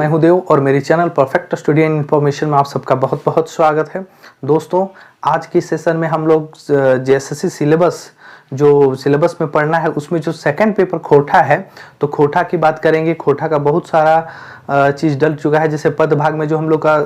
हूं देव और मेरे channel perfect study and information में आप सबका बहुत बहुत स्वागत है। दोस्तों, आज की सेशन में हम लोग जेएसएससी सिलेबस में पढ़ना है, उसमें जो सेकंड पेपर खोटा है, तो खोटा की बात करेंगे। खोटा का बहुत सारा चीज़ डल चुका है। जैसे पद भाग में जो हम लोग का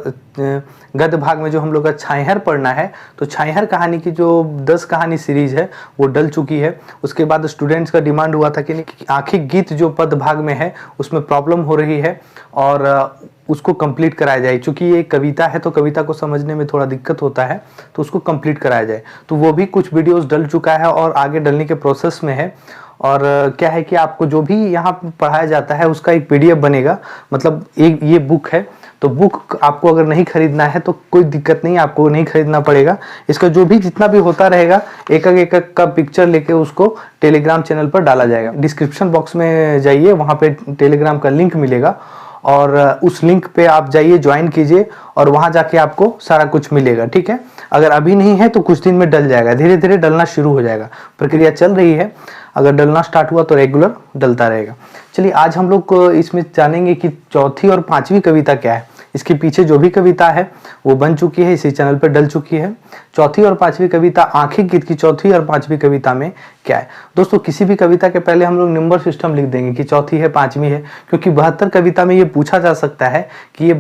गद्य भाग में जो हम लोग का छाइहर पढ़ना है, तो छाइहर कहानी की जो 10 कहानी सीरीज है वो डल चुकी है। उसके बाद स्टूडेंट्स का डिमांड हुआ था कि आखिर गीत जो पद भाग में है उसमें प्रॉब्लम हो रही है और उसको कंप्लीट कराया जाए। चूँकि ये कविता है तो कविता को समझने में थोड़ा दिक्कत होता है, तो उसको कंप्लीट कराया जाए। तो वो भी कुछ वीडियोस डल चुका है और आगे डलने के प्रोसेस में है। और क्या है कि आपको जो भी यहाँ पढ़ाया जाता है उसका एक पीडीएफ बनेगा, मतलब एक ये बुक है। तो बुक आपको अगर नहीं खरीदना है तो कोई दिक्कत नहीं, आपको नहीं खरीदना पड़ेगा। इसका जो भी जितना भी होता रहेगा एक एक का पिक्चर लेके उसको टेलीग्राम चैनल पर डाला जाएगा। डिस्क्रिप्शन बॉक्स में जाइए, वहाँ पे टेलीग्राम का लिंक मिलेगा और उस लिंक पे आप जाइए, ज्वाइन कीजिए और वहाँ जाके आपको सारा कुछ मिलेगा। ठीक है, अगर अभी नहीं है तो कुछ दिन में डल जाएगा, धीरे धीरे डलना शुरू हो जाएगा। प्रक्रिया चल रही है, अगर डलना स्टार्ट हुआ तो रेगुलर डलता रहेगा। चलिए, आज हम लोग इसमें जानेंगे कि चौथी और पांचवी कविता क्या है। इसके पीछे जो भी कविता है वो बन चुकी है, इसी चैनल पर डल चुकी है। चौथी और पांचवी कविता, आंखें गीत की चौथी और पांचवी कविता में क्या है। दोस्तों, किसी भी कविता के पहले हम लोग नंबर सिस्टम लिख देंगे कि चौथी है, पांचवी है, क्योंकि 72 कविता में ये पूछा जा सकता है कि ये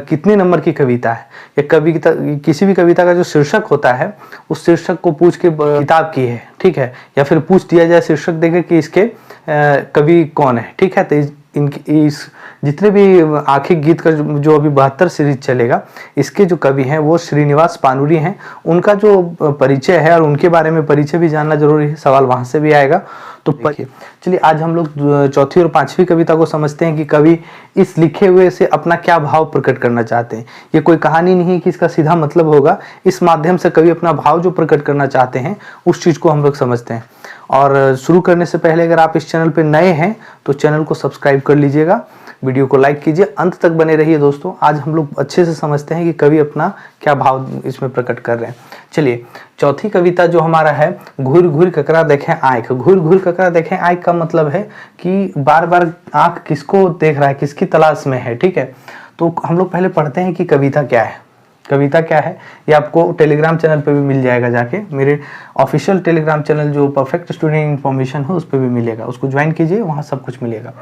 कितने नंबर की कविता है। या कविता, किसी भी कविता का जो शीर्षक होता है उस शीर्षक को पूछ के किताब की है, ठीक है, या फिर पूछ दिया जाए शीर्षक देके कि इसके कवि कौन है। ठीक है, तो इस जितने भी आखिर गीत का जो अभी 72 सीरीज चलेगा, इसके जो कवि हैं वो श्रीनिवास पानुरी हैं। उनका जो परिचय है और उनके बारे में परिचय भी जानना जरूरी है, सवाल वहां से भी आएगा। तो चलिए, आज हम लोग चौथी और पांचवी कविता को समझते हैं कि कवि इस लिखे हुए से अपना क्या भाव प्रकट करना चाहते हैं। ये कोई कहानी नहीं है कि इसका सीधा मतलब होगा, इस माध्यम से कवि अपना भाव जो प्रकट करना चाहते हैं उस चीज को हम लोग समझते हैं। और शुरू करने से पहले अगर आप इस चैनल पर नए हैं तो चैनल को सब्सक्राइब कर लीजिएगा, वीडियो को लाइक कीजिए, अंत तक बने रहिए। दोस्तों, आज हम लोग अच्छे से समझते हैं कि कवि अपना क्या भाव इसमें प्रकट कर रहे हैं। चलिए, चौथी कविता जो हमारा है, घूर घूर ककरा देखें आँख। घूर घूर ककरा देखें आँख का मतलब है कि बार बार आँख किसको देख रहा है, किसकी तलाश में है। ठीक है, तो हम लोग पहले पढ़ते हैं कि कविता क्या है। कविता क्या है ये आपको टेलीग्राम चैनल पे भी मिल जाएगा, जाके मेरे ऑफिशियल टेलीग्राम चैनल जो परफेक्ट स्टूडेंट इन्फॉर्मेशन है उस पर भी मिलेगा, उसको ज्वाइन कीजिए, वहाँ सब कुछ मिलेगा।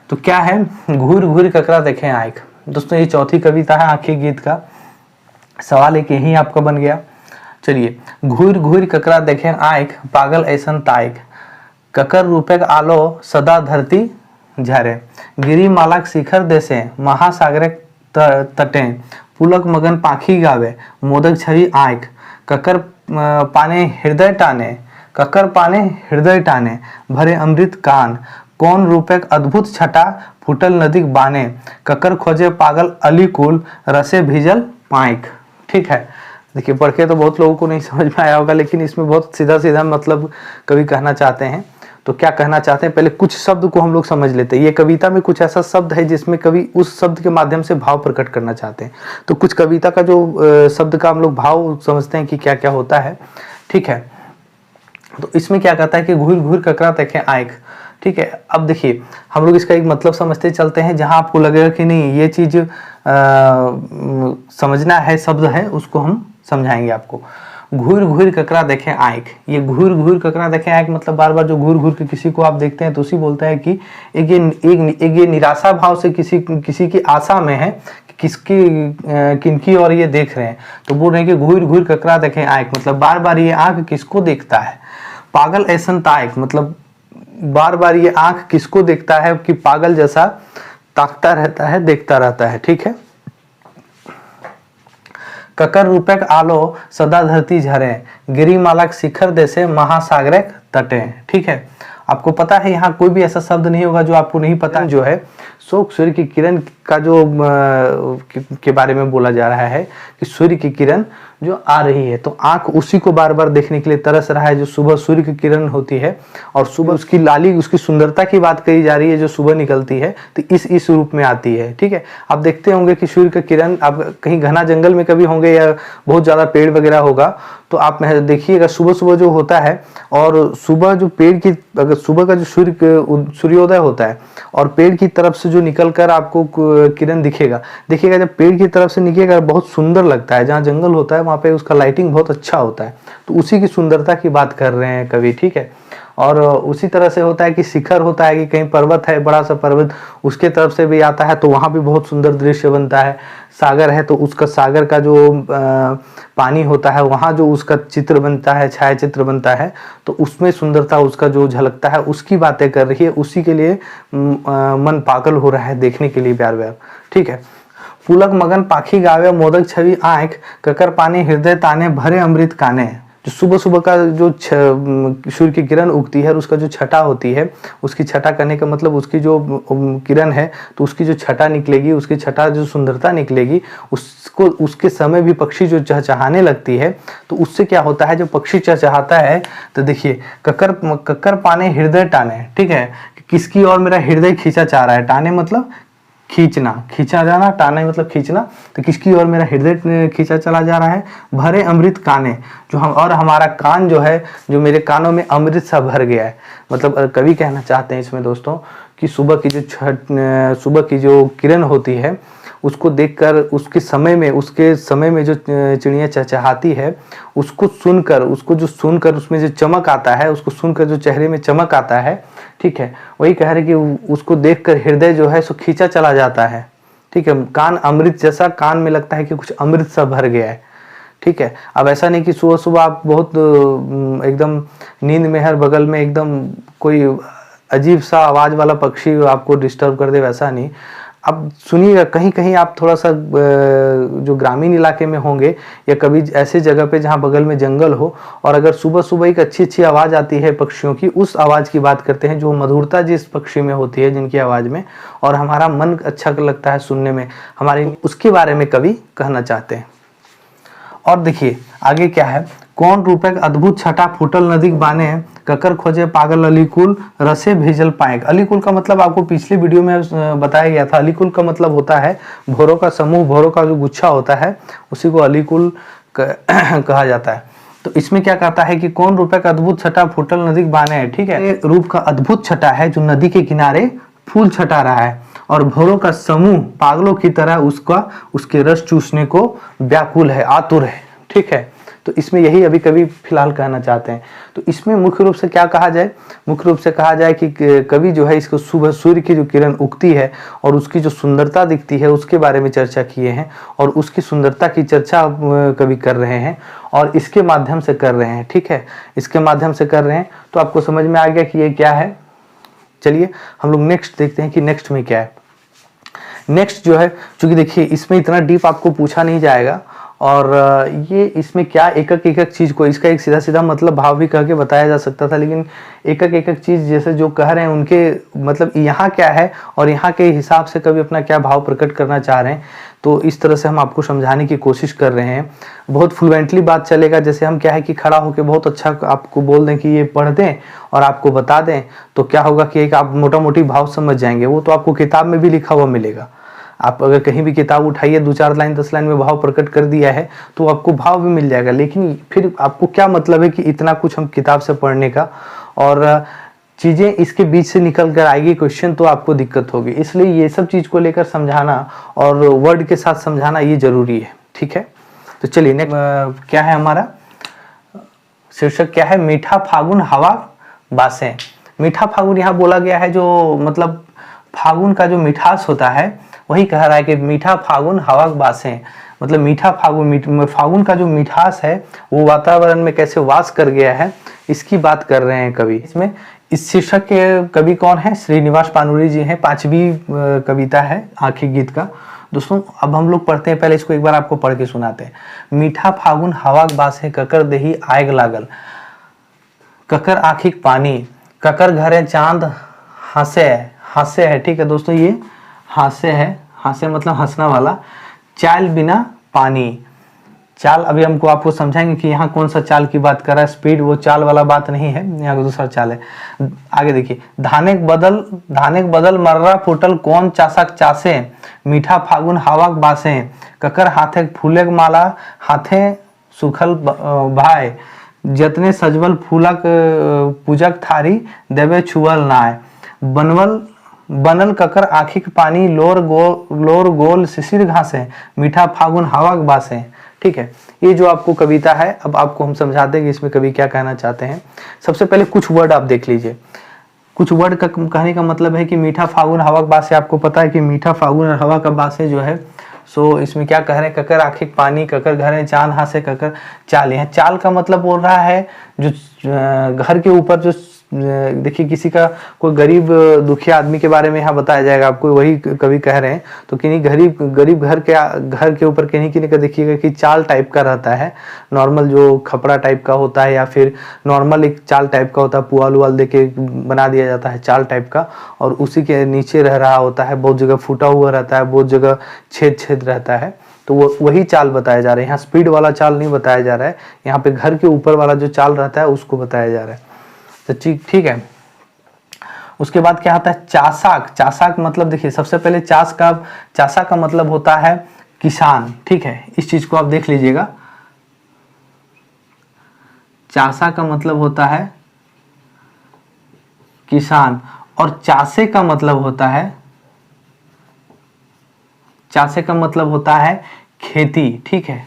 तो क्या है, घूर घूर ककरा देखें आँख। दोस्तों, ये चौथी कविता है आखिर गीत का। सवाल एक यही आपका बन गया। चलिए, घूर घूर ककरा देखें आँख, पागल ऐसन ताइक, ककर रूपक आलो सदा धरती झरे, गिरी मालाक शिखर देसे महासागरे तटे, पुलक मगन पाखी गावे मोदक छवि आँख, ककर पाने हृदय टाने, ककर पाने हृदय टाने, भरे अमृत कान, कौन रूपक अद्भुत छटा फुटल नदी बाने, ककर खोजे पागल अलीकुल रसे भिजल पाइक। ठीक है, देखिए, पढ़ के तो बहुत लोगों को नहीं समझ में आया होगा, लेकिन इसमें बहुत सीधा सीधा मतलब कवि कहना चाहते हैं। तो क्या कहना चाहते हैं, पहले कुछ शब्द को हम लोग समझ लेते हैं। ये कविता में कुछ ऐसा शब्द है जिसमें कवि उस शब्द के माध्यम से भाव प्रकट करना चाहते हैं। तो कुछ कविता का जो शब्द का हम लोग भाव समझते हैं कि क्या क्या होता है। ठीक है, तो इसमें क्या कहता है कि घूर घूर ककरा देखें आँख। ठीक है, अब देखिए, हम लोग इसका एक मतलब समझते चलते हैं। जहां आपको लगेगा कि नहीं ये चीज समझना है, शब्द है, उसको हम समझाएंगे आपको। घूर घूर ककरा देखें आँख, ये घूर घूर ककरा देखें आँख मतलब बार बार जो घूर घूर के किसी को आप देखते हैं तो उसी बोलता है कि एक ये निराशा भाव से किसी की आशा में है कि किनकी और ये देख रहे हैं। तो बोल रहे हैं कि घूर घूर ककरा देखें आँख मतलब बार बार ये आँख किसको देखता है। पागल ऐसन ताइक मतलब बार बार ये आंख किसको देखता है कि पागल जैसा ताकता रहता है, देखता रहता है। ठीक है, ककर रूपक आलो सदा धरती झरे, गिरी मालाक शिखर देसे महासागरे तटे। ठीक है, आपको पता है यहाँ कोई भी ऐसा शब्द नहीं होगा जो आपको नहीं पता। जो है शोक सूर्य की किरण का जो के बारे में बोला जा रहा है कि सूर्य की किरण जो आ रही है, तो आंख उसी को बार बार देखने के लिए तरस रहा है। जो सुबह सूर्य की किरण होती है और सुबह उसकी लाली, उसकी सुंदरता की बात कही जा रही है, जो सुबह निकलती है तो इस रूप में आती है। ठीक है, आप देखते होंगे कि सूर्य की किरण, आप कहीं घना जंगल में कभी होंगे या बहुत ज्यादा पेड़ वगैरह होगा तो आप देखिएगा सुबह सुबह जो होता है, और सुबह जो पेड़ की, अगर सुबह का जो सूर्योदय होता है और पेड़ की तरफ से जो निकल कर आपको किरण दिखेगा, देखिएगा जब पेड़ की तरफ से निकलेगा बहुत सुंदर लगता है। जहाँ जंगल होता है वहाँ पे उसका लाइटिंग बहुत अच्छा होता है, तो उसी की सुंदरता की बात कर रहे हैं कवि, ठीक है। और उसी तरह से होता है कि शिखर होता है कि कहीं पर्वत है, बड़ा सा पर्वत, उसके तरफ से भी आता है तो वहाँ भी बहुत सुंदर दृश्य बनता है। सागर है तो उसका सागर का जो पानी होता है वहाँ जो उसका चित्र बनता है, छाया चित्र बनता है, तो उसमें सुंदरता उसका जो झलकता है उसकी बातें कर रही है। उसी के लिए मन पागल हो रहा है देखने के लिए प्यार व्यार, ठीक है। पुलक मगन पाखी गावे मोदक छवि आंख, ककर पानी हृदय ताने भरे अमृत काने। जो सुबह सुबह का जो सूर्य की किरण उगती है और उसका जो छटा होती है, उसकी छटा करने का मतलब उसकी जो किरण है तो उसकी जो छटा निकलेगी, उसकी छटा जो सुंदरता निकलेगी, उसको उसके समय भी पक्षी जो चहचहाने लगती है, तो उससे क्या होता है, जो पक्षी चहचहाता है तो देखिए ककर ककर पाने हृदय टाने, ठीक है, किसकी ओर मेरा हृदय खींचा चाह रहा है। टाने मतलब खींचना, खींचा जाना, टाना मतलब खींचना, तो किसकी ओर मेरा हृदय खींचा चला जा रहा है। भरे अमृत काने, जो हम और हमारा कान जो है, जो मेरे कानों में अमृत सा भर गया है। मतलब कवि कहना चाहते हैं इसमें दोस्तों कि सुबह की जो किरण होती है उसको देखकर उसके समय में जो चिड़िया चहचहाती है, उसको सुनकर उसमें जो चमक आता है, उसको सुनकर जो चेहरे में चमक आता है, ठीक है, वही कह रहे कि उसको देखकर हृदय जो है सो खींचा चला जाता है, ठीक है। कान अमृत जैसा, कान में लगता है कि कुछ अमृत सा भर गया है, ठीक है। अब ऐसा नहीं कि सुबह सुबह आप बहुत एकदम नींद में हर बगल में एकदम कोई अजीब सा आवाज वाला पक्षी आपको डिस्टर्ब कर दे, वैसा नहीं। अब सुनिएगा, कहीं कहीं आप थोड़ा सा जो ग्रामीण इलाके में होंगे या कभी ऐसे जगह पे जहाँ बगल में जंगल हो, और अगर सुबह सुबह एक अच्छी अच्छी आवाज़ आती है पक्षियों की, उस आवाज़ की बात करते हैं, जो मधुरता जिस पक्षी में होती है, जिनकी आवाज़ में, और हमारा मन अच्छा लगता है सुनने में, हमारे उसके बारे में कवि कहना चाहते हैं। और देखिए आगे क्या है, कौन रूपक अद्भुत छटा फूटल नदी बाने, ककर खोजे पागल अलीकुल रसे भेजल पाएक। अलीकुल का मतलब आपको पिछले वीडियो में बताया गया था। अलीकुल का मतलब होता है भौरों का समूह, भौरों का जो गुच्छा होता है उसी को अलीकुल कहा जाता है। तो इसमें क्या कहता है कि कौन रूपक अद्भुत छटा फूटल नदी बाने है, ठीक है। रूप का अद्भुत छटा है जो नदी के किनारे फूल छटा रहा है, और भौरों का समूह पागलों की तरह उसके रस चूसने को व्याकुल है, आतुर है, ठीक है। तो इसमें यही अभी कवि फिलहाल कहना चाहते हैं। तो इसमें मुख्य रूप से क्या कहा जाए, मुख्य रूप से कहा जाए कि कवि जो है इसको सुबह सूर्य की जो किरण उगती है और उसकी जो सुंदरता दिखती है उसके बारे में चर्चा किए हैं, और उसकी सुंदरता की चर्चा कवि कर रहे हैं और इसके माध्यम से कर रहे हैं, ठीक है, इसके माध्यम से कर रहे हैं। तो आपको समझ में आ गया कि ये क्या है। चलिए हम लोग नेक्स्ट देखते हैं कि नेक्स्ट में क्या है। नेक्स्ट जो है, चूंकि देखिए इसमें इतना डीप आपको पूछा नहीं जाएगा, और ये इसमें क्या एक एक चीज को, इसका एक सीधा सीधा मतलब भाव भी कह के बताया जा सकता था, लेकिन एक एक चीज जैसे जो कह रहे हैं उनके मतलब यहाँ क्या है और यहाँ के हिसाब से कभी अपना क्या भाव प्रकट करना चाह रहे हैं, तो इस तरह से हम आपको समझाने की कोशिश कर रहे हैं। बहुत फ्लुएंटली बात चलेगा, जैसे हम क्या है कि खड़ा होकर बहुत अच्छा आपको बोल दें कि ये पढ़ दें और आपको बता दें, तो क्या होगा कि एक आप मोटा मोटी भाव समझ जाएंगे। वो तो आपको किताब में भी लिखा हुआ मिलेगा। आप अगर कहीं भी किताब उठाइए, 2-4 लाइन 10 लाइन में भाव प्रकट कर दिया है तो आपको भाव भी मिल जाएगा, लेकिन फिर आपको क्या मतलब है कि इतना कुछ हम किताब से पढ़ने का, और चीज़ें इसके बीच से निकल कर आएगी क्वेश्चन तो आपको दिक्कत होगी। इसलिए ये सब चीज़ को लेकर समझाना और वर्ड के साथ समझाना ये जरूरी है, ठीक है। तो चलिए नेक्स्ट क्या है हमारा शीर्षक, क्या है, मीठा फागुन हवा बासें। मीठा फागुन यहाँ बोला गया है, जो मतलब फागुन का जो मिठास होता है वही कह रहा है कि मीठा फागुन हवा बासें, मतलब मीठा फागुन, फागुन का जो मिठास है वो वातावरण में कैसे वास कर गया है, इसकी बात कर रहे हैं कवि इसमें। इस शीर्षक के कवि कौन है, श्रीनिवास पानुरी जी हैं। 5वीं कविता है आखिरी गीत का। दोस्तों अब हम लोग पढ़ते हैं, पहले इसको एक बार आपको पढ़ के सुनाते हैं। मीठा फागुन हवा बासें, ककर देही आग लागल, ककर आँखिक पानी, ककर घरे चांद हासे है, ठीक है दोस्तों, ये हास्य है, हास्य मतलब हंसना वाला। चाल बिना पानी, चाल अभी हमको आपको समझाएंगे कि यहाँ कौन सा चाल की बात कर रहा है, स्पीड वो चाल वाला बात नहीं है, यहाँ दूसरा चाल है। आगे देखिए, धानेक बदल मर्रा फुटल कौन चासक चासे, मीठा फागुन हवाक बासे, ककर हाथे फूले माला हाथे सुखल भाई, जतने सजवल फूलक पूजक थारी देवे छुअल नाय, बनल ककर आँखिक पानी, लोर गोल शिशिर घासे, मीठा फागुन हवा बासे। ठीक है, ये जो आपको कविता है, अब आपको हम समझाते हैं कि इसमें कवि क्या कहना चाहते हैं। सबसे पहले कुछ वर्ड आप देख लीजिए। कुछ वर्ड का कहने का मतलब है कि मीठा फागुन हवा बासे, आपको पता है कि मीठा फागुन और हवा का बासे जो है सो इसमें क्या कह रहे हैं, ककर आँखिक पानी, ककर घर चांद हासे, ककर चाल। यहाँ चाल का मतलब बोल रहा है जो घर के ऊपर जो देखिए किसी का कोई गरीब दुखिया आदमी के बारे में यहाँ बताया जाएगा आपको, वही कवि कह रहे हैं। तो किन्हीं गरीब घर के ऊपर किन्हीं किन्हीं का देखिएगा कि चाल टाइप का रहता है, नॉर्मल जो खपड़ा टाइप का होता है या फिर नॉर्मल एक चाल टाइप का होता है, पुआल उवाल दे के बना दिया जाता है चाल टाइप का, और उसी के नीचे रह रहा होता है, बहुत जगह फूटा हुआ रहता है, बहुत जगह छेद रहता है। तो वो वही चाल बताया जा रहा है, यहाँ स्पीड वाला चाल नहीं बताया जा रहा है, यहाँ पे घर के ऊपर वाला जो चाल रहता है उसको बताया जा रहा है। तो ठीक है। उसके बाद क्या आता है, चासाक। चासाक मतलब देखिए सबसे पहले चासा का मतलब होता है किसान। ठीक है, इस चीज को आप देख लीजिएगा। चासा का मतलब होता है किसान, और चासे का मतलब होता है खेती। ठीक है,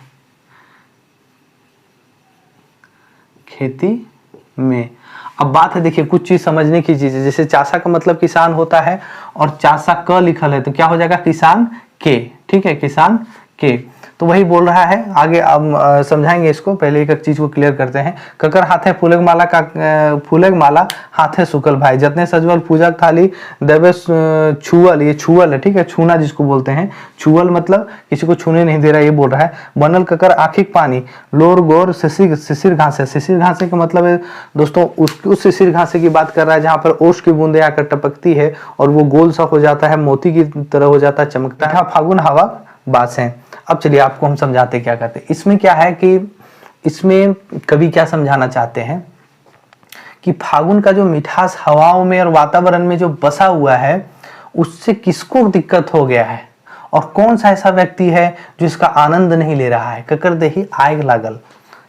खेती में। अब बात है देखिए कुछ चीज समझने की चीज है, जैसे चासा का मतलब किसान होता है और चासा क लिखल है तो क्या हो जाएगा, किसान के। ठीक है, किसान के। तो वही बोल रहा है आगे, अब समझाएंगे इसको, पहले एक चीज को क्लियर करते हैं। ककर हाथे फूलक माला हाथे सुकल भाई, जतने सजवल पूजा थाली देवे छुअल, ये छुअल है। ठीक है, छूना जिसको बोलते हैं, छुअल मतलब किसी को छूने नहीं दे रहा, ये बोल रहा है। बनल ककर आँखिक पानी, लोर गोर शिशिर घासे। शिशिर घासे का मतलब है दोस्तों उस शिशिर घासे की बात कर रहा है जहां पर ओश की बूंदे आकर टपकती है और वो गोल सा हो जाता है, मोती की तरह हो जाता है, चमकता है। फागुन हवा बासे। अब चलिए आपको हम समझाते क्या करते हैं। इसमें क्या है कि इसमें कवि क्या समझाना चाहते हैं कि फागुन का जो मिठास हवाओं में और वातावरण में जो बसा हुआ है उससे किसको दिक्कत हो गया है और कौन सा ऐसा व्यक्ति है जो इसका आनंद नहीं ले रहा है। ककर देही आग लागल,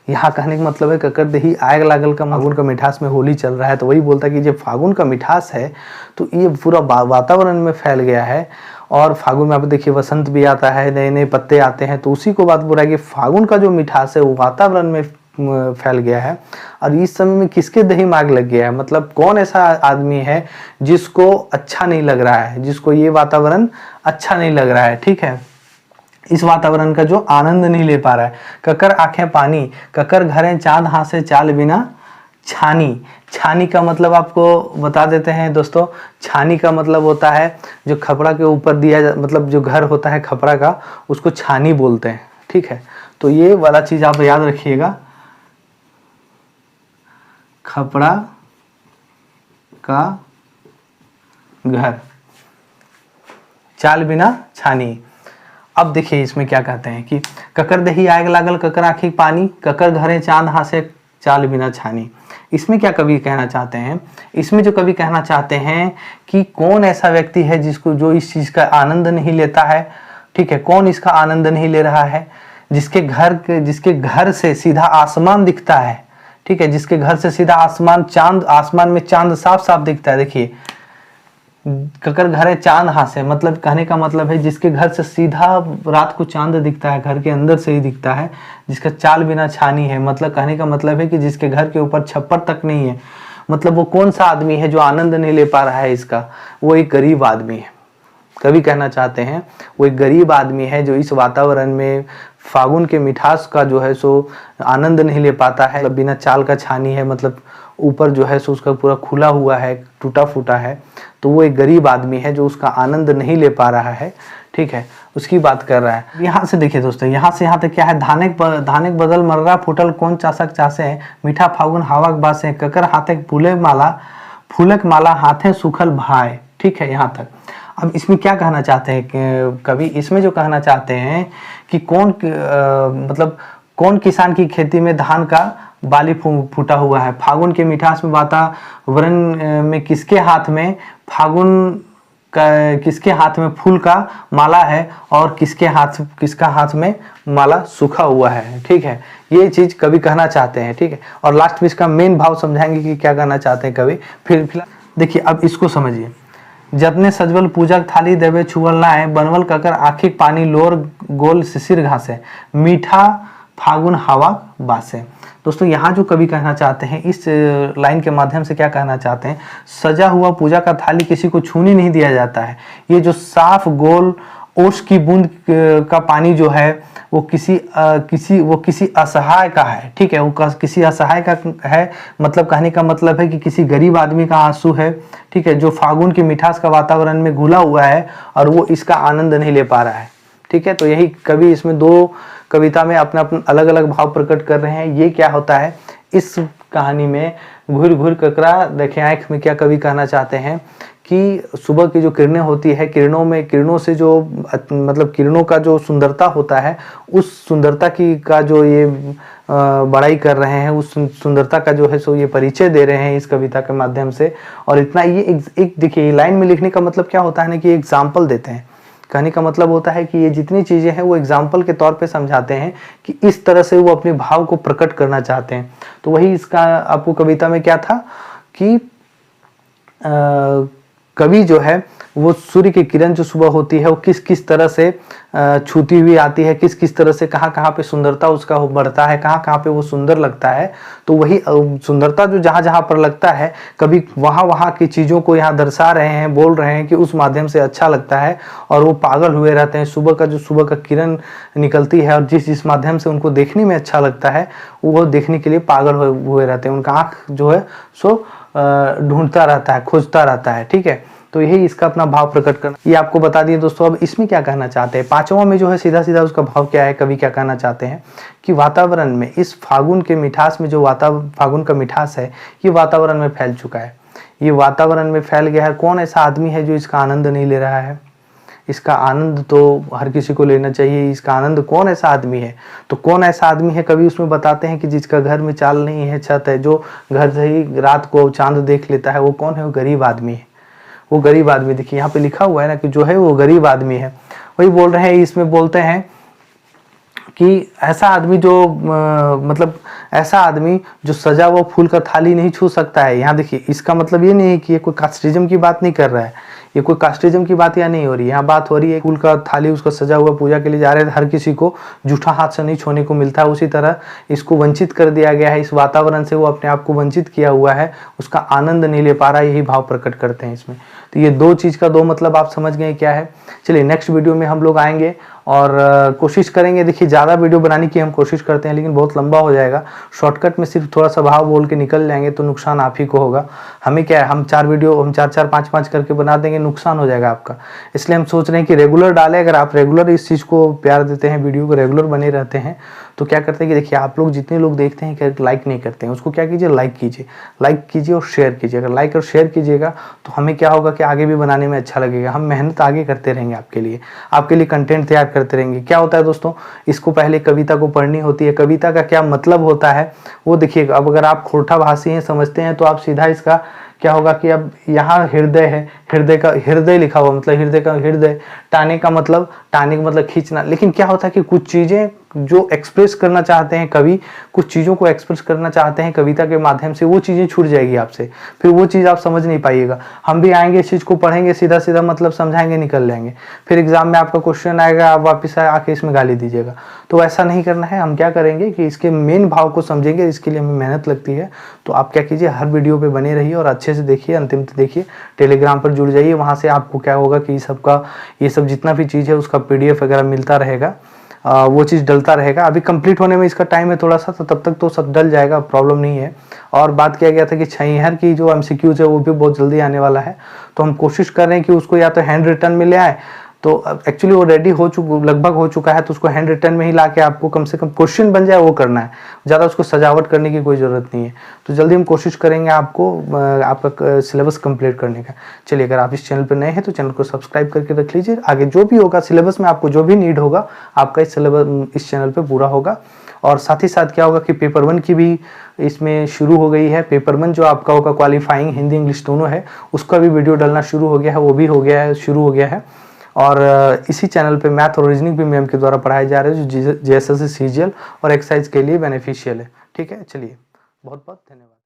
यहाँ कहने का मतलब है ककर देही आग लागल का फागुन का मिठास में होली चल रहा है, तो वही बोलता है कि जब फागुन का मिठास है तो ये पूरा वातावरण में फैल गया है। और फागुन में आप देखिए वसंत भी आता है, नए नए पत्ते आते हैं, तो उसी को बात बोल रहा है कि फागुन का जो मिठास है वो वातावरण में फैल गया है। और इस समय में किसके दही में आग लग गया है, मतलब कौन ऐसा आदमी है जिसको अच्छा नहीं लग रहा है, जिसको ये वातावरण अच्छा नहीं लग रहा है। ठीक है, इस वातावरण का जो आनंद नहीं ले पा रहा है। ककर आंखें पानी, ककर घरें चांद हाथ से चाल बिना छानी। छानी का मतलब आपको बता देते हैं दोस्तों, छानी का मतलब होता है जो खपड़ा के ऊपर दिया मतलब जो घर होता है खपड़ा का, उसको छानी बोलते हैं। ठीक है, तो ये वाला चीज आप याद रखिएगा, खपड़ा का घर, चाल बिना छानी। अब देखिए इसमें क्या कहते हैं कि ककर दही आग लागल, ककर आँखी पानी, ककर घरे चांद हासे चाल बिना छानी। इसमें क्या कवि कहना चाहते हैं, इसमें जो कवि कहना चाहते हैं कि कौन ऐसा व्यक्ति है जिसको जो इस चीज का आनंद नहीं लेता है। ठीक है, कौन इसका आनंद नहीं ले रहा है, जिसके घर से सीधा आसमान दिखता है। ठीक है, जिसके घर से सीधा आसमान में चांद साफ साफ दिखता है। देखिए ककर घरे चांद हासे, मतलब कहने का मतलब है जिसके घर से सीधा रात को चांद दिखता है, घर के अंदर से ही दिखता है, जिसका चाल बिना छानी है, मतलब कहने का मतलब है कि जिसके घर के ऊपर छप्पर तक नहीं है। मतलब वो कौन सा आदमी है जो आनंद नहीं ले पा रहा है इसका, वो एक गरीब आदमी है। कवि कहना चाहते हैं वो एक गरीब आदमी है जो इस वातावरण में फागुन के मिठास का जो है सो आनंद नहीं ले पाता है। मतलब बिना चाल का छानी है, मतलब ऊपर जो है सो उसका पूरा खुला हुआ है, टूटा फूटा है, तो वो एक गरीब आदमी है जो उसका आनंद नहीं ले पा रहा है। ठीक है, उसकी बात कर रहा है। यहाँ से देखिए दोस्तों, यहाँ से यहाँ तक क्या है, धानेक बदल मर्रा फुटल कौन चासक चासे है, मीठा फागुन हावक बासे, ककर हाथे फूलक माला हाथे सुखल भाई। ठीक है, यहाँ तक। अब इसमें क्या कहना चाहते हैं कवि, इसमें जो कहना चाहते हैं कि मतलब कौन किसान की खेती में धान का बाली फूटा हुआ है, फागुन के मिठास में वातावरण में किसके हाथ में किसके हाथ में फूल का माला है और किसका हाथ में माला सूखा हुआ है। ठीक है, ये चीज कवि कहना चाहते हैं। ठीक है, और लास्ट में इसका मेन भाव समझाएंगे कि क्या कहना चाहते हैं कवि। फिर देखिए अब इसको समझिए, जतने सजवल पूजक थाली देवे छुअल नाय, बनवल ककर आखिक पानी लोर गोल शिशिर घासे, मीठा फागुन हवा बासे। दोस्तों यहाँ जो कवि कहना चाहते हैं, इस लाइन के माध्यम से क्या कहना चाहते हैं, सजा हुआ पूजा का थाली किसी को छूने नहीं दिया जाता है। ये जो साफ गोल ओस की बूंद का पानी जो है वो किसी असहाय का है, ठीक है, वो किसी असहाय का है, मतलब कहने का मतलब है कि किसी गरीब आदमी का आंसू है, ठीक है, जो फागुन की मिठास का वातावरण में घुला हुआ है और वो इसका आनंद नहीं ले पा रहा है, ठीक है। तो यही कवि इसमें दो कविता में अपना अपना अलग अलग भाव प्रकट कर रहे हैं। ये क्या होता है इस कहानी में, घूर घूर ककरा देखे आंख में, क्या कवि कहना चाहते हैं कि सुबह की जो किरणें होती है, किरणों से जो मतलब किरणों का जो सुंदरता होता है, उस सुंदरता की का जो ये बड़ाई कर रहे हैं, उस सुंदरता का जो है सो ये परिचय दे रहे हैं इस कविता के माध्यम से। और इतना ये एक देखिए लाइन में लिखने का मतलब क्या होता है ना कि एग्जाम्पल देते हैं। कहने का मतलब होता है कि ये जितनी चीजें हैं वो एग्जाम्पल के तौर पे समझाते हैं कि इस तरह से वो अपने भाव को प्रकट करना चाहते हैं। तो वही इसका आपको कविता में क्या था कि कवि जो है वो सूर्य की किरण जो सुबह होती है वो किस किस तरह से छूती हुई आती है, किस किस तरह से कहाँ कहाँ पे सुंदरता उसका बढ़ता है, कहाँ कहाँ पे वो सुंदर लगता है। तो वही सुंदरता जो जहाँ जहाँ पर लगता है, कभी वहाँ वहाँ की चीज़ों को यहाँ दर्शा रहे हैं, बोल रहे हैं कि उस माध्यम से अच्छा लगता है और वो पागल हुए रहते हैं। सुबह का किरण निकलती है और जिस माध्यम से उनको देखने में अच्छा लगता है वो देखने के लिए पागल हुए रहते हैं। उनका आँख जो है सो ढूंढता रहता है, खोजता रहता है, ठीक है। तो यही इसका अपना भाव प्रकट करना, ये आपको बता दिए दोस्तों। अब इसमें क्या कहना चाहते हैं, पांचवा में जो है सीधा सीधा उसका भाव क्या है, कवि क्या कहना चाहते हैं कि वातावरण में इस फागुन के मिठास में जो फागुन का मिठास है ये वातावरण में फैल चुका है, ये वातावरण में फैल गया है। कौन ऐसा आदमी है जो इसका आनंद नहीं ले रहा है? इसका आनंद तो हर किसी को लेना चाहिए। इसका आनंद कौन ऐसा आदमी है? तो कौन ऐसा आदमी है, कवि उसमें बताते हैं कि जिसका घर में चाल नहीं है, छत है, जो घर से ही रात को चांद देख लेता है, वो कौन है? वो गरीब आदमी है। वो गरीब आदमी, देखिए यहाँ पे लिखा हुआ है ना कि जो है वो गरीब आदमी है। वही बोल रहे हैं, इसमें बोलते हैं कि ऐसा आदमी जो मतलब ऐसा आदमी जो सजा हुआ फूल का थाली नहीं छू सकता है। यहाँ देखिए इसका मतलब ये नहीं है कि ये कोई कास्टिज्म की बात नहीं कर रहा है, ये कोई कास्टिज्म की बात यहाँ नहीं हो रही है। यहाँ बात हो रही है फूल का थाली उसका सजा हुआ पूजा के लिए जा रहे थे, हर किसी को जूठा हाथ से नहीं छूने को मिलता है, उसी तरह इसको वंचित कर दिया गया है। इस वातावरण से वो अपने आप को वंचित किया हुआ है, उसका आनंद नहीं ले पा रहा है, यही भाव प्रकट करते हैं इसमें। तो ये दो चीज़ का दो मतलब आप समझ गए क्या है। चलिए नेक्स्ट वीडियो में हम लोग आएंगे और कोशिश करेंगे, देखिए ज़्यादा वीडियो बनाने की हम कोशिश करते हैं लेकिन बहुत लंबा हो जाएगा। शॉर्टकट में सिर्फ थोड़ा सा भाव बोल के निकल जाएंगे तो नुकसान आप ही को होगा। हमें क्या है, हम चार 5 करके बना देंगे, नुकसान हो जाएगा आपका। इसलिए हम सोच रहे हैं कि रेगुलर डालें। अगर आप रेगुलर इस चीज़ को प्यार देते हैं, वीडियो को रेगुलर बने रहते हैं, तो क्या करते हैं कि देखिए आप लोग जितने लोग देखते हैं क्या लाइक नहीं करते हैं, उसको क्या कीजिए, लाइक कीजिए और शेयर कीजिए। अगर लाइक और शेयर कीजिएगा तो हमें क्या होगा कि आगे भी बनाने में अच्छा लगेगा। हम मेहनत आगे करते रहेंगे, आपके लिए कंटेंट तैयार करते रहेंगे। क्या होता है दोस्तों, इसको पहले कविता को पढ़नी होती है, कविता का क्या मतलब होता है वो देखिएगा। अब अगर आप खोटा भाषी हैं, समझते हैं, तो आप सीधा इसका क्या होगा कि अब यहाँ हृदय है, हृदय लिखा हुआ मतलब हृदय, टाने का मतलब खींचना। लेकिन क्या होता है कि कुछ चीजें जो एक्सप्रेस करना चाहते हैं कवि, कुछ चीज़ों को एक्सप्रेस करना चाहते हैं कविता के माध्यम से, वो चीज़ें छूट जाएगी आपसे, फिर वो चीज़ आप समझ नहीं पाइएगा। हम भी आएंगे, इस चीज़ को पढ़ेंगे, सीधा सीधा मतलब समझाएंगे, निकल जाएंगे, फिर एग्जाम में आपका क्वेश्चन आएगा, आप वापस आके इसमें गाली दीजिएगा। तो ऐसा नहीं करना है। हम क्या करेंगे कि इसके मेन भाव को समझेंगे, इसके लिए हमें मेहनत लगती है। तो आप क्या कीजिए, हर वीडियो पे बने रहिए और अच्छे से देखिए, अंतिम तक देखिए। टेलीग्राम पर जुड़ जाइए, वहाँ से आपको क्या होगा कि ये सब जितना भी चीज़ है उसका PDF वगैरह मिलता रहेगा, वो चीज़ डलता रहेगा। अभी कंप्लीट होने में इसका टाइम है थोड़ा सा, तो तब तक तो सब डल जाएगा, प्रॉब्लम नहीं है। और बात किया गया था कि छैहर की जो MCQs है वो भी बहुत जल्दी आने वाला है, तो हम कोशिश कर रहे हैं कि उसको या तो हैंड रिटन में ले आए, तो एक्चुअली वो रेडी लगभग हो चुका है, तो उसको हैंड रिटन में ही लाके आपको कम से कम क्वेश्चन बन जाए वो करना है, ज़्यादा उसको सजावट करने की कोई ज़रूरत नहीं है। तो जल्दी हम कोशिश करेंगे आपको आपका सिलेबस कंप्लीट करने का। चलिए, अगर आप इस चैनल पर नए हैं तो चैनल को सब्सक्राइब करके रख लीजिए। आगे जो भी होगा सिलेबस में, आपको जो भी नीड होगा, आपका इस सिलेबस इस चैनल पर पूरा होगा। और साथ ही साथ क्या होगा कि पेपर 1 की भी इसमें शुरू हो गई है। पेपर 1 जो आपका होगा क्वालिफाइंग हिंदी इंग्लिश दोनों है, उसका भी वीडियो डलना शुरू हो गया है, वो भी शुरू हो गया है। और इसी चैनल पे मैथ और रीजनिंग भी मैम के द्वारा पढ़ाए जा रहे हैं, जो JSS CGL और एक्सरसाइज के लिए बेनिफिशियल है। ठीक है, चलिए, बहुत बहुत धन्यवाद।